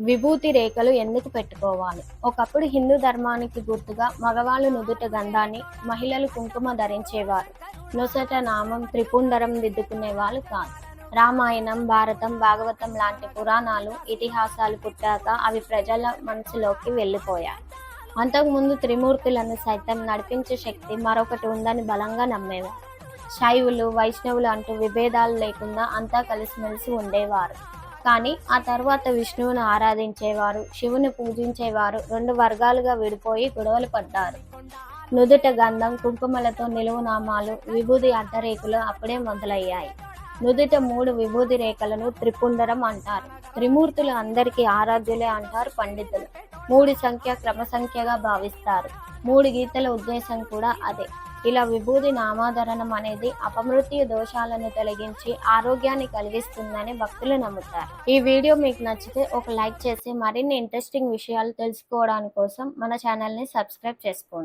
విభూతి రేఖలు ఎందుకు పెట్టుకోవాలి? ఒకప్పుడు హిందూ ధర్మానికి గుర్తుగా మగవాళ్ళు నుదుట గంధాన్ని, మహిళలు కుంకుమ ధరించేవారు. నొసట నామం త్రిపుండరం దిద్దుకునేవాళ్ళు కాదు. రామాయణం, భారతం, భాగవతం లాంటి పురాణాలు, ఇతిహాసాలు పుట్టాక అవి ప్రజల మనసులోకి వెళ్ళిపోయాయి. అంతకుముందు త్రిమూర్తులను సైతం నడిపించే శక్తి మరొకటి ఉందని బలంగా నమ్మేవారు. శైవులు, వైష్ణవులు అంటూ విభేదాలు లేకుండా అంతా కలిసిమెలిసి ఉండేవారు. కానీ ఆ తర్వాత విష్ణువును ఆరాధించేవారు, శివుని పూజించేవారు రెండు వర్గాలుగా విడిపోయి గొడవలు పడ్డారు. నుదుట గంధం, కుంకుమలతో నిలువు నామాలు, విభూది అడ్డరేకులు అప్పుడే మొదలయ్యాయి. నుదుట 3 విభూది రేఖలను త్రిపుండరం అంటారు. త్రిమూర్తులు అందరికీ ఆరాధ్యులే అంటారు పండితులు. 3 సంఖ్య క్రమసంఖ్యగా భావిస్తారు. 3 గీతల ఉద్దేశం కూడా అదే. ఇలా విభూది నామాధరణం అనేది అపమృత్యు దోషాలను తొలగించి ఆరోగ్యాన్ని కలిగిస్తుందని భక్తులు నమ్ముతారు. ఈ వీడియో మీకు నచ్చితే ఒక లైక్ చేసి మరిన్ని ఇంట్రెస్టింగ్ విషయాలు తెలుసుకోవడానికి కోసం మన ఛానల్ని సబ్స్క్రైబ్ చేసుకోండి.